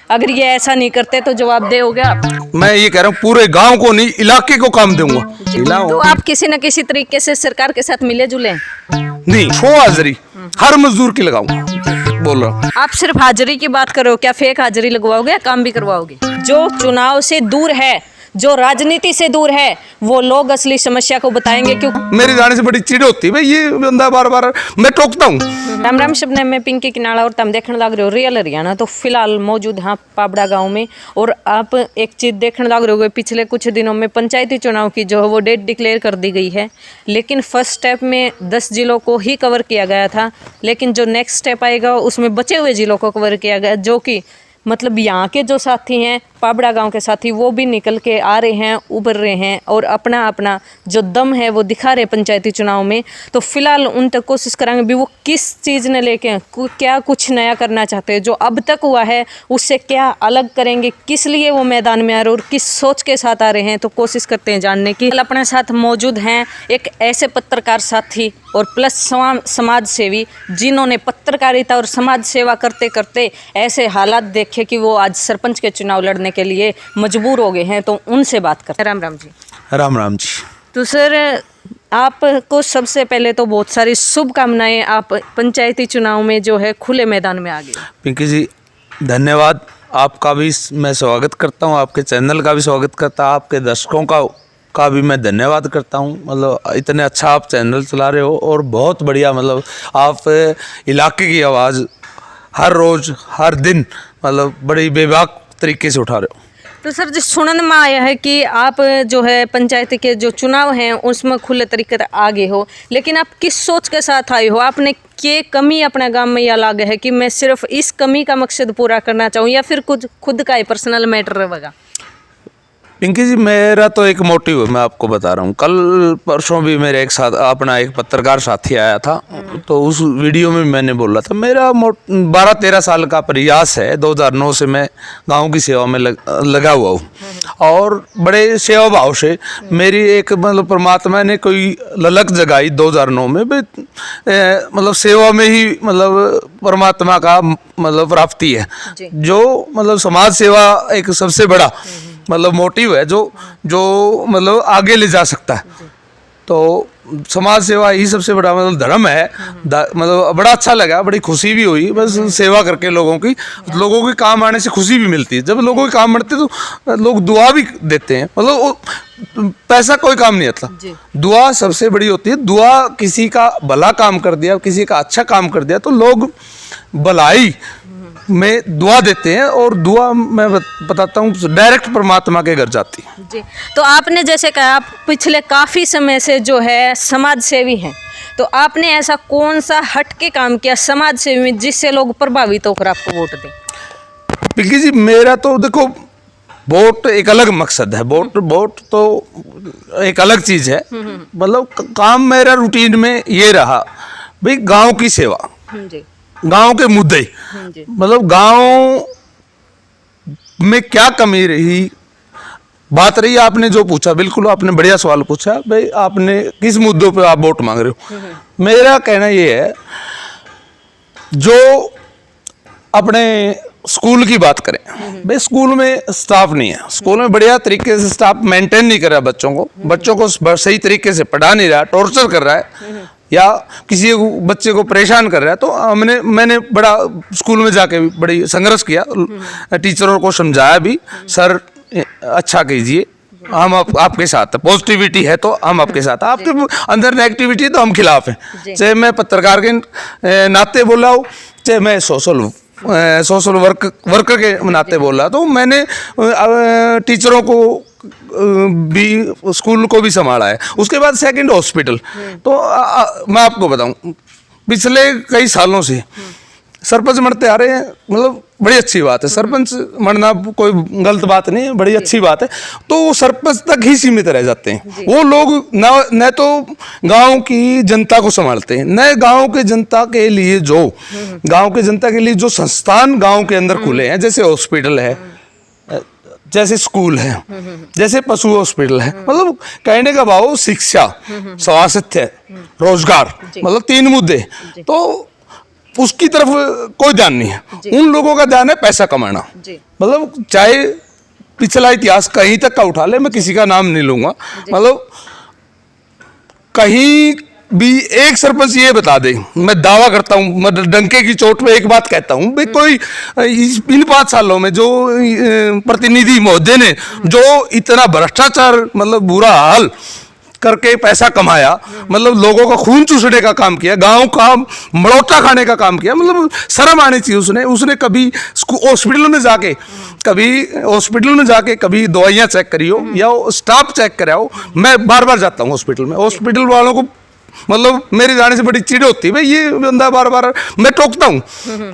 अगर ये ऐसा नहीं करते तो जवाबदेह हो गया आप। मैं ये कह रहा हूँ पूरे गांव को नहीं, इलाके को काम दूंगा। तो आप किसी न किसी तरीके से सरकार के साथ मिले जुले नहीं, 100 हाजिरी हर मजदूर की लगाऊंगा, बोल रहा हूँ। आप सिर्फ हाजिरी की बात करो, क्या फेक हाजिरी लगवाओगे या काम भी करवाओगे? जो चुनाव से दूर है, जो राजनीति से दूर है, वो लोग असली समस्या को बताएंगे। क्यों मेरी जाने से बड़ी चिड़ होती है भाई, ये बंदा बार बार मैं टोकता हूँ। राम राम शब्द में पिंकी किनारा और तुम देखने लग रहे हो रियल हरियाणा। तो फिलहाल मौजूद यहाँ पाबड़ा गांव में, और आप एक चीज़ देखने लग रहे हो, पिछले कुछ दिनों में पंचायती चुनाव की जो है वो डेट डिक्लेयर कर दी गई है। लेकिन फर्स्ट स्टेप में 10 जिलों को ही कवर किया गया था, लेकिन जो नेक्स्ट स्टेप आएगा उसमें बचे हुए जिलों को कवर किया गया, जो कि मतलब यहाँ के जो साथी हैं, पाबड़ा गांव के साथी, वो भी निकल के आ रहे हैं, उभर रहे हैं और अपना अपना जो दम है वो दिखा रहे पंचायती चुनाव में। तो फिलहाल उन तक कोशिश करेंगे भी वो किस चीज़ ने लेके क्या कुछ नया करना चाहते हैं, जो अब तक हुआ है उससे क्या अलग करेंगे, किस लिए वो मैदान में आ रहे हैं और किस सोच के साथ आ रहे हैं। तो कोशिश करते हैं जानने की। अपने साथ मौजूद हैं एक ऐसे पत्रकार साथी और प्लस समाज सेवी, जिन्होंने पत्रकारिता और समाज सेवा करते करते ऐसे हालात देखे कि वो आज सरपंच के चुनाव लड़ने के लिए मजबूर हो गए हैं। तो उनसे बात करते हैं। राम राम जी। राम राम जी। तो सर, आपको सबसे पहले तो बहुत सारी शुभकामनाएं, आप पंचायती चुनाव में जो है खुले मैदान में आ गए। पिंकी जी धन्यवाद, आपका भी मैं स्वागत करता हूँ, आपके चैनल का भी स्वागत करता हूँ, आपके दर्शकों का भी मैं धन्यवाद करता हूँ। मतलब इतने अच्छा आप चैनल चला रहे हो और बहुत बढ़िया, मतलब आप इलाके की आवाज़ हर रोज़ हर दिन मतलब बड़ी बेबाक तरीके से उठा रहे हो। तो सर, जिस सुनने में आया है कि आप जो है पंचायत के जो चुनाव हैं उसमें खुले तरीके से आगे हो, लेकिन आप किस सोच के साथ आए हो? आपने क्या कमी अपने गांव में या लगा है कि मैं सिर्फ इस कमी का मकसद पूरा करना चाहूँ, या फिर कुछ खुद का ही पर्सनल मैटर रहेगा? पिंकी जी मेरा तो एक मोटिव है, मैं आपको बता रहा हूँ। कल परसों भी मेरे एक साथ अपना एक पत्रकार साथी आया था, तो उस वीडियो में मैंने बोला था मेरा 12-13 साल का प्रयास है। 2009 से मैं गांव की सेवा में लगा हुआ हूँ और बड़े सेवा भाव से मेरी एक मतलब परमात्मा ने कोई ललक जगाई 2009 में, मतलब सेवा में ही मतलब परमात्मा का मतलब प्राप्ति है, जो मतलब समाज सेवा एक सबसे बड़ा मतलब मोटिव है जो मतलब आगे ले जा सकता है। तो समाज सेवा ही सबसे बड़ा मतलब धर्म है। मतलब बड़ा अच्छा लगा, बड़ी खुशी भी हुई बस सेवा करके लोगों के काम आने से खुशी भी मिलती है। जब लोगों के काम बढ़ते तो लोग दुआ भी देते हैं। मतलब पैसा कोई काम नहीं आता, दुआ सबसे बड़ी होती है। दुआ किसी का भला काम कर दिया, किसी का अच्छा काम कर दिया तो लोग भलाई में दुआ देते हैं, और दुआ मैं बताता हूँ डायरेक्ट परमात्मा के घर जाती है जी। तो आपने जैसे कहा आप पिछले काफ़ी समय से जो है समाज सेवी हैं, तो आपने ऐसा कौन सा हटके काम किया समाज सेवी में जिससे लोग प्रभावित होकर आपको वोट दें? पिंकी जी मेरा तो देखो, वोट एक अलग मकसद है, वोट तो एक अलग चीज़ है। मतलब काम मेरा रूटीन में ये रहा भाई, गाँव की सेवा, गांव के मुद्दे, मतलब गांव में क्या कमी रही, बात रही आपने जो पूछा, बिल्कुल आपने बढ़िया सवाल पूछा भाई, आपने किस मुद्दों पे आप वोट मांग रहे हो। मेरा कहना ये है, जो अपने स्कूल की बात करें भाई, स्कूल में स्टाफ नहीं है, स्कूल में बढ़िया तरीके से स्टाफ मेंटेन नहीं कर रहा, बच्चों को सही तरीके से पढ़ा नहीं रहा, टॉर्चर कर रहा है या किसी बच्चे को परेशान कर रहा है। तो मैंने बड़ा स्कूल में जाके बड़ी संघर्ष किया, टीचरों को समझाया भी, सर अच्छा कीजिए, हम आपके साथ है, पॉजिटिविटी है तो हम आपके साथ है, आपके अंदर नेगेटिविटी है तो हम खिलाफ हैं। चाहे मैं पत्रकार के नाते बोल रहा हूँ, चाहे मैं सोशल वर्कर के नाते बोल रहा, तो मैंने टीचरों को भी, स्कूल को भी संभाला है। उसके बाद सेकंड हॉस्पिटल। तो मैं आपको बताऊं, पिछले कई सालों से सरपंच मरते आ रहे हैं, मतलब बड़ी अच्छी बात है, सरपंच मरना कोई गलत बात नहीं है, बड़ी अच्छी बात है। तो वो सरपंच तक ही सीमित रह जाते हैं, वो लोग न तो गांव की जनता को संभालते हैं, न गांव के जनता के लिए जो संस्थान गांव के अंदर खुले हैं, जैसे हॉस्पिटल है, जैसे स्कूल है, जैसे पशु हॉस्पिटल है, मतलब कहने का भाव शिक्षा, स्वास्थ्य, रोजगार, मतलब 3 मुद्दे। तो उसकी तरफ कोई ध्यान नहीं है। उन लोगों का ध्यान है पैसा कमाना। मतलब चाहे पिछला इतिहास कहीं तक का उठा ले, मैं किसी का नाम नहीं लूंगा, मतलब कहीं भी एक सरपंच ये बता दे, मैं दावा करता हूं, मैं डंके की चोट पे एक बात कहता हूं भाई, कोई इन 5 सालों में जो प्रतिनिधि महोदय ने जो इतना भ्रष्टाचार, मतलब बुरा हाल करके पैसा कमाया, मतलब लोगों का खून चूसने का काम किया, गांव का मड़ौटा खाने का काम किया, मतलब शर्म आनी चाहिए उसने कभी हॉस्पिटल में जाके कभी दवाइयां चेक करी हो या स्टाफ चेक कराओ। मैं बार बार जाता हूँ हॉस्पिटल में, हॉस्पिटल वालों को मतलब मेरे जाने से बड़ी चिड़ होती है भाई, ये बंदा बार बार, मैं टोकता हूँ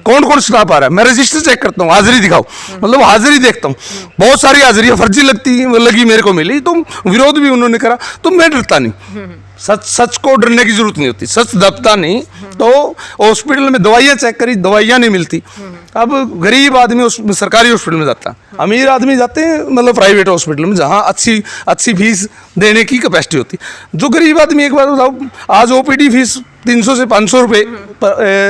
कौन कौन स्टाफ आ रहा है, मैं रजिस्टर चेक करता हूँ, हाजिरी दिखाओ, मतलब हाजिरी देखता हूँ, बहुत सारी हाजिरी फर्जी लगी मेरे को मिली, तो विरोध भी उन्होंने करा, तो मैं डरता नहीं। सच को डरने की जरूरत नहीं होती, सच दबता नहीं। तो हॉस्पिटल में दवाइयाँ चेक करी, दवाइयाँ नहीं मिलती। अब गरीब आदमी सरकारी हॉस्पिटल में जाता है, अमीर आदमी जाते हैं मतलब प्राइवेट हॉस्पिटल में, जहाँ अच्छी फीस देने की कैपेसिटी होती है। जो गरीब आदमी, एक बार बताओ, आज ओपीडी फीस 300 से 500 रुपये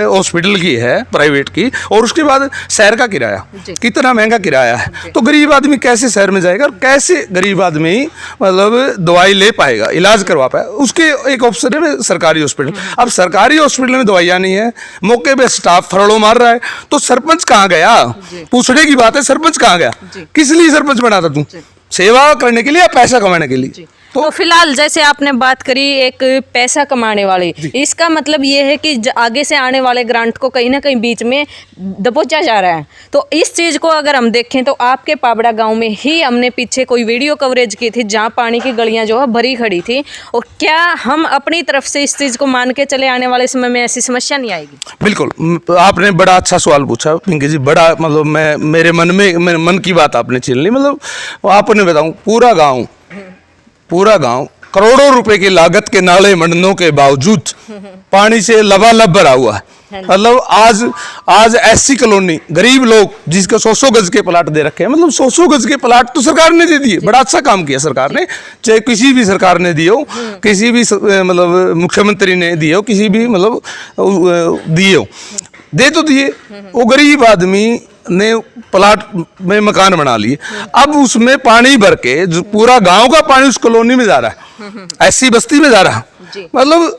हॉस्पिटल की है प्राइवेट की, और उसके बाद शहर का किराया, कितना महंगा किराया है। तो गरीब आदमी कैसे शहर में जाएगा, और कैसे गरीब आदमी मतलब दवाई ले पाएगा, इलाज करवा पाएगा। उसके एक ऑप्शन है सरकारी हॉस्पिटल। अब सरकारी हॉस्पिटल में दवाइयाँ नहीं है, मौके पे स्टाफ फरड़ों मार रहा है, तो सरपंच कहाँ गया? पूछने की बात है, सरपंच कहाँ गया? किस लिए सरपंच बना था तू? सेवा करने के लिए या पैसा कमाने के लिए? तो फिलहाल जैसे आपने बात करी एक पैसा कमाने वाले, इसका मतलब ये है कि आगे से आने वाले ग्रांट को कहीं ना कहीं बीच में दबोचा जा रहा है। तो इस चीज़ को अगर हम देखें तो आपके पाबड़ा गांव में ही हमने पीछे कोई वीडियो कवरेज की थी जहां पानी की गलियां जो है भरी खड़ी थी, और क्या हम अपनी तरफ से इस चीज़ को मान के चले आने वाले समय में ऐसी समस्या नहीं आएगी? बिल्कुल, आपने बड़ा अच्छा सवाल पूछा पिंकी जी, बड़ा मतलब मेरे मन की बात आपने छीन ली। मतलब आपने बताऊँ, पूरा गांव करोड़ों रुपए की लागत के नाले मंडलों के बावजूद पानी से लबालब भरा हुआ है। मतलब आज ऐसी कॉलोनी, गरीब लोग जिसका 100 गज के प्लाट दे रखे हैं, मतलब 100 गज के प्लाट तो सरकार ने दे दिए, बड़ा अच्छा काम किया सरकार ने, चाहे किसी भी सरकार ने दिए हो, किसी भी मतलब मुख्यमंत्री ने दिए हो, किसी भी मतलब दिए हो, दे तो दिए। वो गरीब आदमी ने प्लाट में मकान बना लिए, अब उसमें पानी भर के जो पूरा गांव का पानी उस कॉलोनी में जा रहा है, ऐसी बस्ती में जा रहा है। मतलब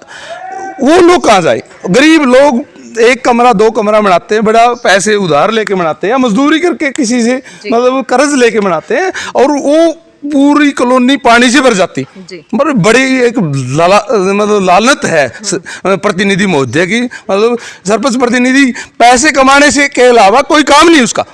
वो लोग कहाँ जाए? गरीब लोग 1 कमरा 2 कमरा बनाते हैं, बड़ा पैसे उधार लेके बनाते हैं या मजदूरी करके किसी से मतलब कर्ज लेके बनाते हैं, और वो पूरी कॉलोनी पानी से भर जाती। मतलब बड़ी एक मतलब लालत है प्रतिनिधि महोदय की, मतलब सरपंच प्रतिनिधि पैसे कमाने से के अलावा कोई काम नहीं उसका।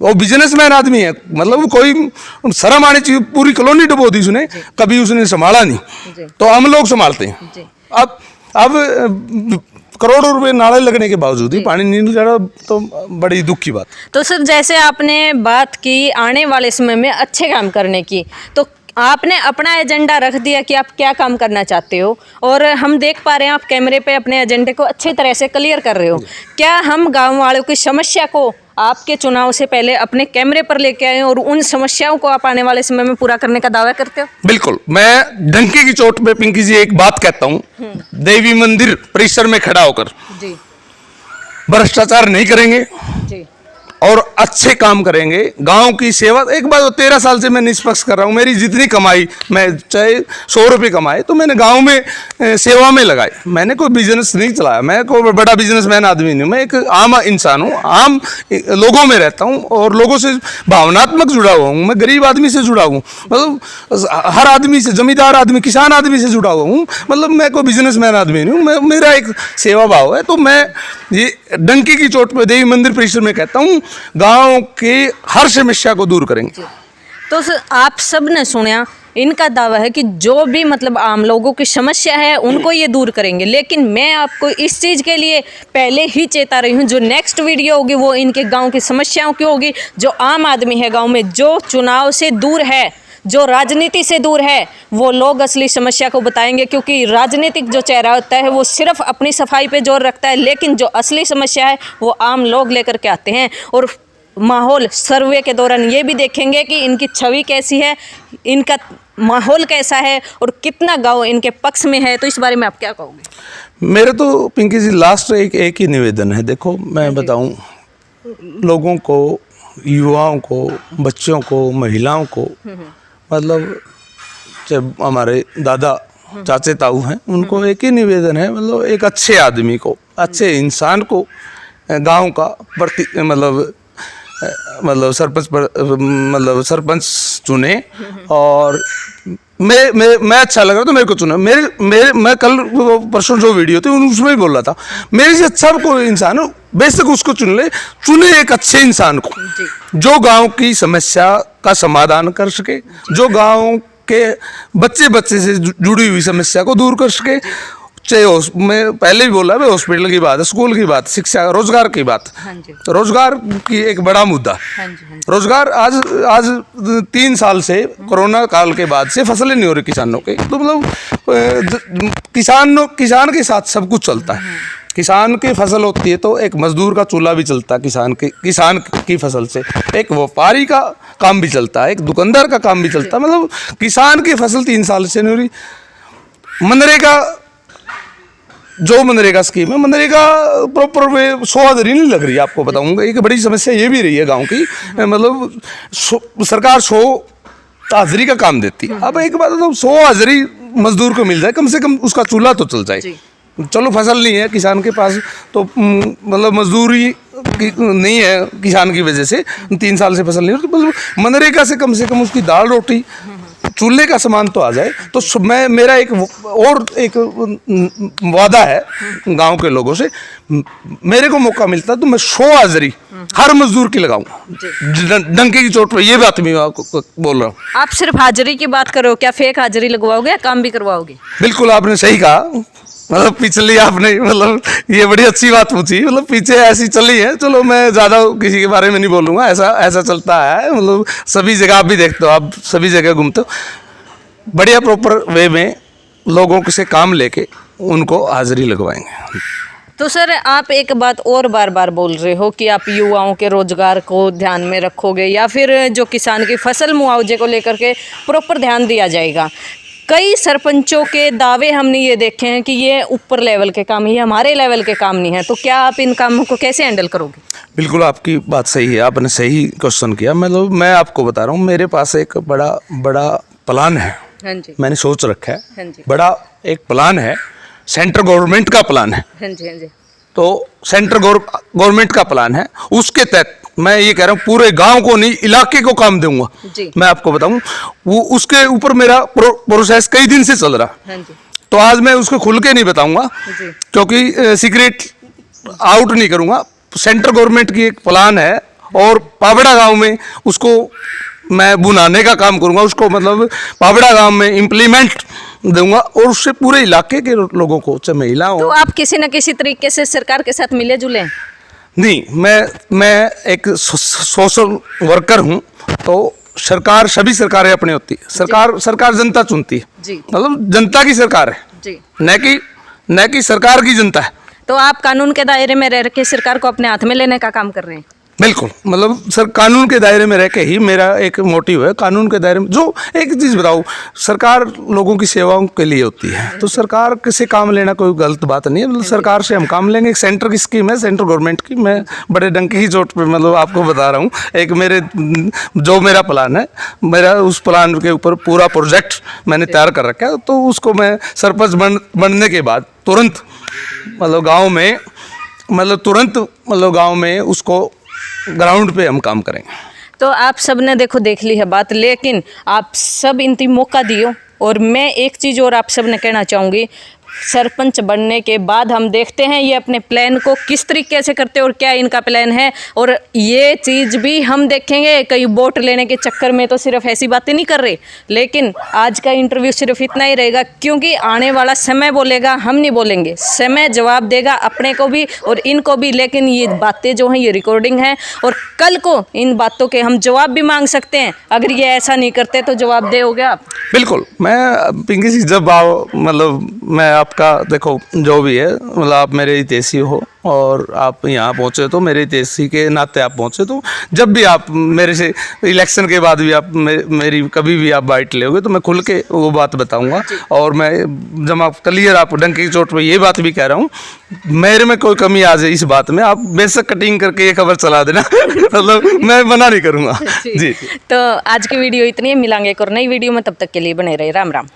वो बिजनेसमैन आदमी है, मतलब कोई शर्म आनी चाहिए, पूरी कॉलोनी डुबो दी उसने, कभी उसने संभाला नहीं, तो हम लोग संभालते हैं। अब करोड़ों रुपए नाले लगने के बावजूद ही पानी नहीं निकल रहा, तो बड़ी दुख की बात। तो सर जैसे आपने बात की आने वाले समय में अच्छे काम करने की, तो आपने अपना एजेंडा रख दिया कि आप क्या काम करना चाहते हो, और हम देख पा रहे हैं आप कैमरे पे अपने एजेंडे को अच्छी तरह से क्लियर कर रहे हो। क्या हम गांव वालों की समस्या को आपके चुनाव से पहले अपने कैमरे पर लेके आए और उन समस्याओं को आप आने वाले समय में पूरा करने का दावा करते हो? बिल्कुल, मैं डंके की चोट पे पिंकी जी एक बात कहता हूँ, देवी मंदिर परिसर में खड़ा होकर भ्रष्टाचार नहीं करेंगे और अच्छे काम करेंगे, गांव की सेवा। एक बार 13 साल से मैं निष्पक्ष कर रहा हूँ, मेरी जितनी कमाई, मैं चाहे 100 रुपये कमाए तो मैंने गांव में सेवा में लगाए, मैंने कोई बिजनेस नहीं चलाया, मैं कोई बड़ा बिजनेसमैन आदमी नहीं, मैं एक आम इंसान हूँ, आम लोगों में रहता हूँ और लोगों से भावनात्मक जुड़ा हुआ हूँ, मैं गरीब आदमी से जुड़ा हूँ, मतलब हर आदमी से, जमींदार आदमी, किसान आदमी से जुड़ा हुआ हूँ, मतलब मैं कोई बिजनेसमैन आदमी नहीं हूँ, मेरा एक सेवा भाव है। तो मैं ये डंकी की चोट पर देवी मंदिर परिसर में कहता हूँ, गांव के हर समस्या को दूर करेंगे। तो आप सब ने सुना, इनका दावा है कि जो भी मतलब आम लोगों की समस्या है उनको ये दूर करेंगे, लेकिन मैं आपको इस चीज़ के लिए पहले ही चेता रही हूँ, जो नेक्स्ट वीडियो होगी वो इनके गांव की समस्याओं की होगी। जो आम आदमी है गांव में, जो चुनाव से दूर है, जो राजनीति से दूर है, वो लोग असली समस्या को बताएंगे, क्योंकि राजनीतिक जो चेहरा होता है वो सिर्फ अपनी सफाई पे जोर रखता है, लेकिन जो असली समस्या है वो आम लोग लेकर के आते हैं। और माहौल सर्वे के दौरान ये भी देखेंगे कि इनकी छवि कैसी है, इनका माहौल कैसा है और कितना गांव इनके पक्ष में है, तो इस बारे में आप क्या कहोगे? मेरे तो पिंकी जी लास्ट एक ही निवेदन है। देखो मैं बताऊं, लोगों को, युवाओं को, बच्चों को, महिलाओं को, मतलब जब हमारे दादा चाचे ताऊ हैं, उनको एक ही निवेदन है, मतलब एक अच्छे आदमी को, अच्छे इंसान को गांव का मतलब सरपंच चुने। और मैं अच्छा लग रहा तो मेरे को चुना। मैं कल परसों जो वीडियो थी उसमें भी बोल रहा था, मेरे से अच्छा कोई इंसान हो बेशक उसको चुने एक अच्छे इंसान को, जो गांव की समस्या का समाधान कर सके, जो गांव के बच्चे से जुड़ी हुई समस्या को दूर कर सके। चाहे मैं पहले भी बोला, हॉस्पिटल की बात है, स्कूल की बात, शिक्षा, रोजगार की बात। रोजगार की एक बड़ा मुद्दा। रोजगार आज 3 साल से कोरोना काल के बाद से फसलें नहीं हो रही किसानों के, तो मतलब किसान के साथ सब कुछ चलता है। किसान की फसल होती है तो एक मजदूर का चूल्हा भी चलता है किसान की फसल से, एक व्यापारी का काम भी चलता है, एक दुकानदार का काम भी चलता है। मतलब किसान की फसल 3 साल से नहीं हो रही। मनरेगा स्कीम है, मनरेगा प्रॉपर वे 100 हाजिरी नहीं लग रही है। आपको बताऊंगा एक बड़ी समस्या ये भी रही है गांव की, मतलब सरकार 100 हाजिरी का काम देती है। अब एक बात तो 100 हाजिरी मजदूर को मिल जाए, कम से कम उसका चूल्हा तो चल जाए। चलो फसल नहीं है किसान के पास, तो मतलब मजदूरी नहीं है किसान की वजह से 3 साल से फसल नहीं हो, तो मतलब मनरेगा से कम उसकी दाल रोटी चूल्हे का सामान तो आ जाए। तो मेरा एक वादा है गांव के लोगों से, मेरे को मौका मिलता तो मैं 100 हाजिरी हर मजदूर की लगाऊंगा, डंके की चोट पर। ये बात मैं आपको बोल रहा हूँ। आप सिर्फ हाजिरी की बात करो, क्या फेक हाजिरी लगवाओगे या काम भी करवाओगे? बिल्कुल आपने सही कहा, मतलब पिछली आपने मतलब ये बड़ी अच्छी बात पूछी, मतलब पीछे ऐसी चली है। चलो मैं ज़्यादा किसी के बारे में नहीं बोलूँगा, ऐसा चलता है, मतलब सभी जगह आप भी देखते हो, आप सभी जगह घूमते हो, बढ़िया प्रॉपर वे में लोगों से काम लेके उनको हाजिरी लगवाएंगे। तो सर आप एक बात और बार बार बोल रहे हो कि आप युवाओं के रोजगार को ध्यान में रखोगे या फिर जो किसान की फसल मुआवजे को लेकर के प्रॉपर ध्यान दिया जाएगा। कई सरपंचों के दावे हमने ये देखे हैं कि ये ऊपर लेवल के काम, ये हमारे लेवल के काम नहीं है, तो क्या आप इन कामों को कैसे हैंडल करोगे? बिल्कुल आपकी बात सही है, आपने सही क्वेश्चन किया। मतलब मैं आपको बता रहा हूँ, मेरे पास एक बड़ा प्लान है। हाँ जी। मैंने सोच रखा है। हाँ जी। बड़ा एक प्लान है, सेंट्रल गवर्नमेंट का प्लान है। हाँ जी, हाँ जी। तो सेंट्रल गवर्नमेंट का प्लान है, उसके तहत मैं ये कह रहा हूँ पूरे गांव को नहीं, इलाके को काम दूंगा। मैं आपको बताऊं, वो उसके ऊपर मेरा प्रोसेस कई दिन से चल रहा। हाँ जी। तो आज मैं उसको खुल के नहीं बताऊंगा क्योंकि सीक्रेट आउट नहीं करूंगा। सेंट्रल गवर्नमेंट की एक प्लान है और पाबड़ा गांव में उसको मैं बुनाने का काम करूंगा, उसको मतलब पाबड़ा गांव में इम्प्लीमेंट दूंगा और उससे पूरे इलाके के लोगों को, चाहे महिला हो। तो आप किसी न किसी तरीके से सरकार के साथ मिले जुले? नहीं, मैं एक सोशल वर्कर हूँ, तो सभी सरकारें अपनी होती है। सरकार जनता चुनती है, मतलब जनता की सरकार है, न कि सरकार की जनता है। तो आप कानून के दायरे में रह के सरकार को अपने हाथ में लेने का काम कर रहे हैं? बिल्कुल, मतलब सर कानून के दायरे में रह के ही मेरा एक मोटिव है। कानून के दायरे में जो एक चीज़ बताऊँ, सरकार लोगों की सेवाओं के लिए होती है, तो सरकार से काम लेना कोई गलत बात नहीं है। मतलब सरकार से हम काम लेंगे। एक सेंटर की स्कीम है, सेंट्रल गवर्नमेंट की, मैं बड़े डंके की चोट पे मतलब आपको बता रहा हूँ। एक मेरा प्लान है, मेरा उस प्लान के ऊपर पूरा प्रोजेक्ट मैंने तैयार कर रखा है। तो उसको मैं सरपंच बनने के बाद तुरंत गाँव में उसको ग्राउंड पे हम काम करेंगे। तो आप सब ने देख ली है बात, लेकिन आप सब इनती मौका दियो। और मैं एक चीज़ और आप सब ने कहना चाहूँगी, सरपंच बनने के बाद हम देखते हैं ये अपने प्लान को किस तरीके से करते हैं और क्या इनका प्लान है। और ये चीज़ भी हम देखेंगे, कहीं वोट लेने के चक्कर में तो सिर्फ ऐसी बातें नहीं कर रहे। लेकिन आज का इंटरव्यू सिर्फ इतना ही रहेगा, क्योंकि आने वाला समय बोलेगा, हम नहीं बोलेंगे। समय जवाब देगा अपने को भी और इनको भी। लेकिन ये बातें जो हैं ये रिकॉर्डिंग है और कल को इन बातों के हम जवाब भी मांग सकते हैं। अगर ये ऐसा नहीं करते तो जवाब दोगे आप? बिल्कुल, मैं पिंकी जी जब मैं आपका देखो जो भी है, मतलब आप मेरे हितैषी हो और आप यहाँ पहुँचे तो मेरे हितैषी के नाते आप पहुँचे, तो जब भी आप मेरे से इलेक्शन के बाद भी आप मेरी कभी भी आप बाइट लोगे तो मैं खुल के वो बात बताऊंगा। और मैं जब आप क्लियर आप डंके की चोट पे ये बात भी कह रहा हूँ, मेरे में कोई कमी आ जाए इस बात में, आप बेशक कटिंग करके ये खबर चला देना मतलब मैं मना नहीं करूँगा जी। तो आज की वीडियो इतनी है, मिलांगे एक और नई वीडियो में, तब तक के लिए बने रहे। राम राम।